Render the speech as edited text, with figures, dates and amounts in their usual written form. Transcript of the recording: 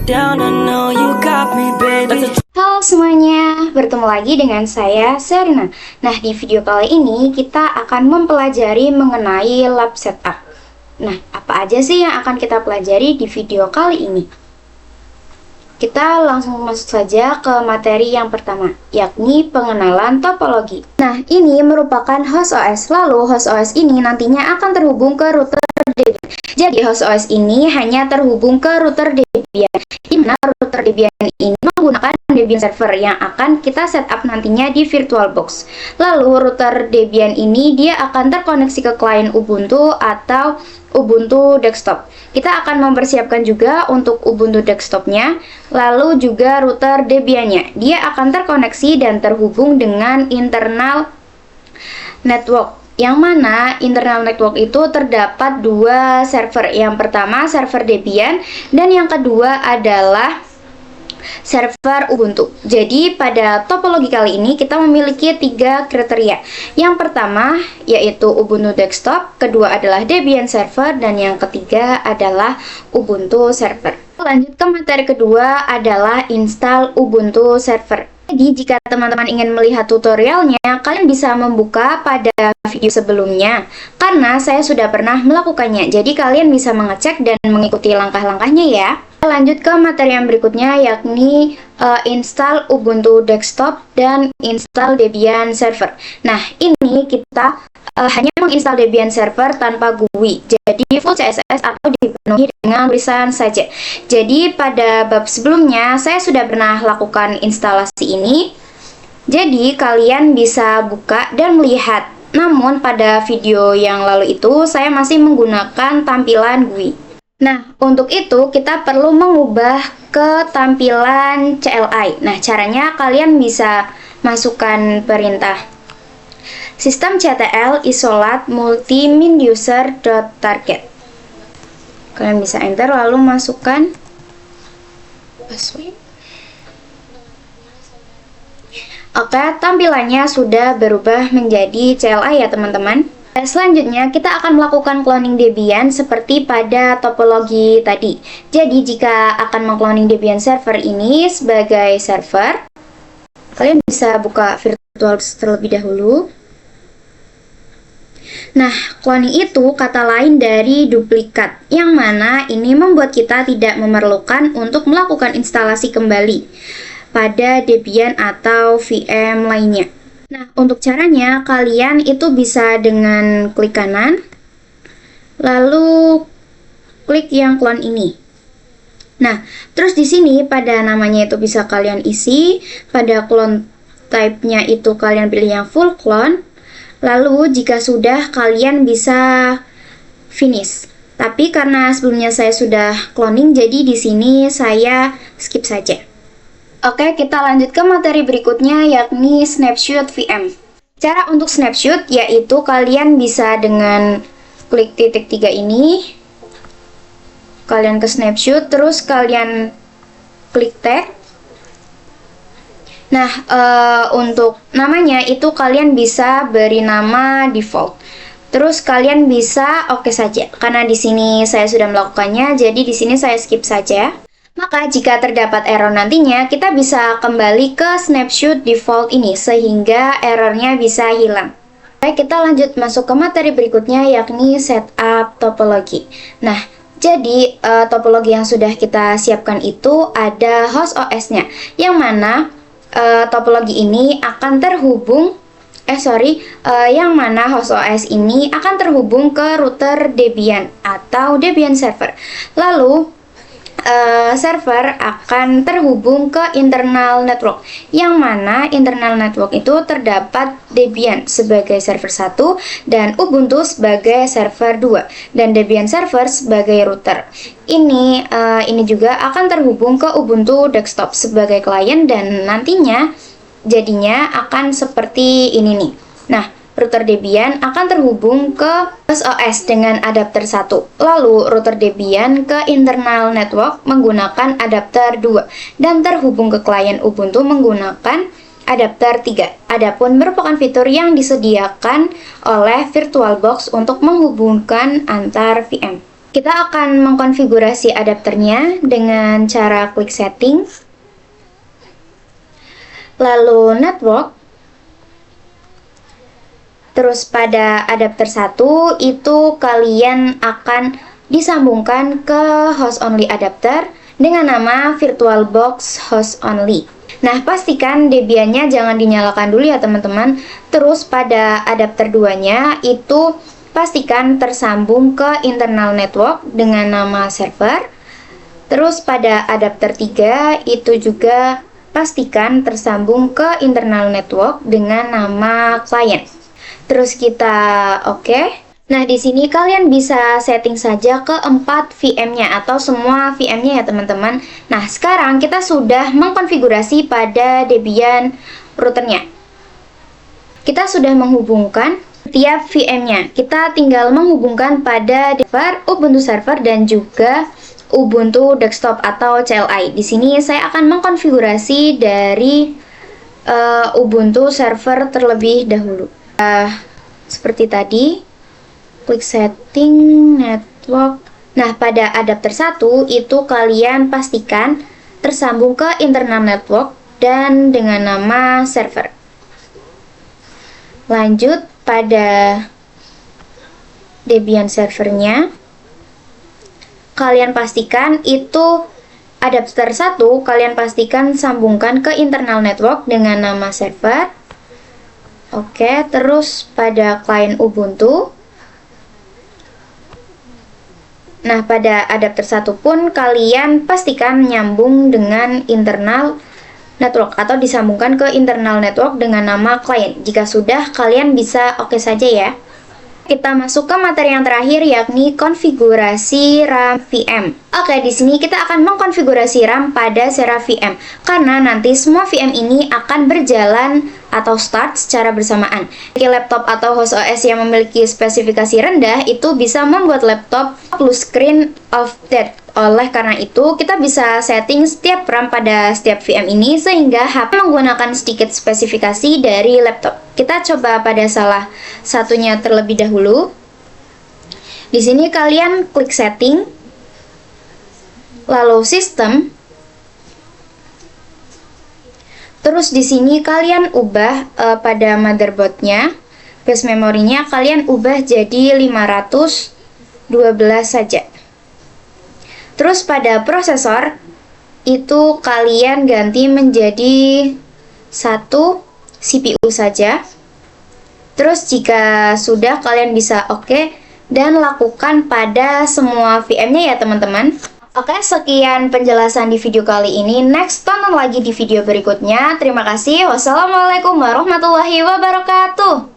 down, I know you got me, baby. Halo semuanya, bertemu lagi dengan saya Serina. Nah, di video kali ini kita akan mempelajari mengenai lab setup. Nah, apa aja sih yang akan kita pelajari di video kali ini? Kita langsung masuk saja ke materi yang pertama, yakni pengenalan topologi. Nah, ini merupakan host OS. Lalu, host OS ini nantinya akan terhubung ke router Debian. Jadi, host OS ini hanya terhubung ke router Debian. Di mana router Debian ini menggunakan Debian server yang akan kita setup nantinya di VirtualBox. Lalu, router Debian ini dia akan terkoneksi ke klien Ubuntu atau Ubuntu desktop. Kita akan mempersiapkan juga untuk Ubuntu desktopnya, lalu juga router Debiannya. Dia akan terkoneksi dan terhubung dengan internal network. Yang mana internal network itu terdapat dua server. Yang pertama server Debian dan yang kedua adalah server Ubuntu. Jadi pada topologi kali ini kita memiliki 3 kriteria. Yang pertama yaitu Ubuntu desktop, kedua adalah Debian server, dan yang ketiga adalah Ubuntu server. Lanjut ke materi kedua adalah install Ubuntu server. Jadi jika teman-teman ingin melihat tutorialnya, kalian bisa membuka pada video sebelumnya karena saya sudah pernah melakukannya. Jadi kalian bisa mengecek dan mengikuti langkah-langkahnya ya. Lanjut ke materi yang berikutnya, yakni install Ubuntu desktop dan install Debian server. Nah, ini kita hanya menginstal Debian server tanpa GUI, jadi full CSS atau dipenuhi dengan tulisan saja. Jadi pada bab sebelumnya saya sudah pernah lakukan instalasi ini, jadi kalian bisa buka dan melihat. Namun pada video yang lalu itu saya masih menggunakan tampilan GUI. Nah, untuk itu kita perlu mengubah ke tampilan CLI. Nah, caranya kalian bisa masukkan perintah systemctl isolat multi min user.target. Kalian bisa enter lalu masukkan password. Oke, tampilannya sudah berubah menjadi CLI ya teman-teman. Selanjutnya kita akan melakukan cloning Debian seperti pada topologi tadi. Jadi jika akan mengcloning Debian server ini sebagai server, kalian bisa buka VirtualBox terlebih dahulu. Nah, cloning itu kata lain dari duplikat, yang mana ini membuat kita tidak memerlukan untuk melakukan instalasi kembali pada Debian atau VM lainnya. Nah, untuk caranya kalian itu bisa dengan klik kanan, lalu klik yang clone ini. Nah, terus di sini pada namanya itu bisa kalian isi, pada clone type-nya itu kalian pilih yang full clone. Lalu jika sudah kalian bisa finish. Tapi karena sebelumnya saya sudah cloning, jadi di sini saya skip saja. Oke, kita lanjut ke materi berikutnya, yakni snapshot VM. Cara untuk snapshot yaitu kalian bisa dengan klik titik 3 ini, kalian ke snapshot, terus kalian klik tag. Nah, untuk namanya itu kalian bisa beri nama default. Terus kalian bisa oke saja. Karena di sini saya sudah melakukannya, jadi di sini saya skip saja. Maka jika terdapat error nantinya, kita bisa kembali ke snapshot default ini sehingga errornya bisa hilang. Baik, kita lanjut masuk ke materi berikutnya, yakni setup topologi. Nah, jadi topologi yang sudah kita siapkan itu ada host OS-nya, yang mana topologi ini akan terhubung yang mana host OS ini akan terhubung ke router Debian atau Debian server. Lalu server akan terhubung ke internal network, yang mana internal network itu terdapat Debian sebagai server 1 dan Ubuntu sebagai server 2 dan Debian server sebagai router. Ini juga akan terhubung ke Ubuntu desktop sebagai klien dan nantinya jadinya akan seperti ini nih. Nah, router Debian akan terhubung ke host OS dengan adapter 1. Lalu router Debian ke internal network menggunakan adapter 2 dan terhubung ke klien Ubuntu menggunakan adapter 3. Adapun merupakan fitur yang disediakan oleh VirtualBox untuk menghubungkan antar VM. Kita akan mengkonfigurasi adapternya dengan cara klik setting, lalu network. Terus pada adapter 1 itu kalian akan disambungkan ke host only adapter dengan nama VirtualBox Host Only. Nah, pastikan Debian-nya jangan dinyalakan dulu ya teman-teman. Terus pada adapter 2-nya itu pastikan tersambung ke internal network dengan nama server. Terus pada adapter 3 itu juga pastikan tersambung ke internal network dengan nama client. Terus kita oke. Nah, di sini kalian bisa setting saja ke 4 VM-nya atau semua VM-nya ya teman-teman. Nah, sekarang kita sudah mengkonfigurasi pada Debian routernya. Kita sudah menghubungkan tiap VM-nya. Kita tinggal menghubungkan pada Ubuntu server dan juga Ubuntu desktop atau CLI. Di sini saya akan mengkonfigurasi dari Ubuntu server terlebih dahulu. Seperti tadi, klik setting, network. Nah, pada adapter 1 itu kalian pastikan tersambung ke internal network dan dengan nama server. Lanjut pada Debian servernya, kalian pastikan itu adapter 1 kalian pastikan sambungkan ke internal network dengan nama server. Oke, terus pada client Ubuntu. Nah, pada adapter 1 pun kalian pastikan nyambung dengan internal network atau disambungkan ke internal network dengan nama client. Jika sudah, kalian bisa oke saja ya. Kita masuk ke materi yang terakhir yakni konfigurasi RAM VM. Oke, di sini kita akan mengkonfigurasi RAM pada sera VM karena nanti semua VM ini akan berjalan atau start secara bersamaan. Laptop atau host OS yang memiliki spesifikasi rendah itu bisa membuat laptop full screen of death. Oleh karena itu, kita bisa setting setiap RAM pada setiap VM ini sehingga HP menggunakan sedikit spesifikasi dari laptop. Kita coba pada salah satunya terlebih dahulu. Di sini kalian klik setting, lalu sistem. Terus di sini kalian ubah pada motherboardnya, base memorinya kalian ubah jadi 512 saja. Terus pada prosesor itu kalian ganti menjadi 1 CPU saja. Terus jika sudah kalian bisa oke dan lakukan pada semua VM-nya ya teman-teman. Oke, sekian penjelasan di video kali ini. Next, tonton lagi di video berikutnya. Terima kasih. Wassalamualaikum warahmatullahi wabarakatuh.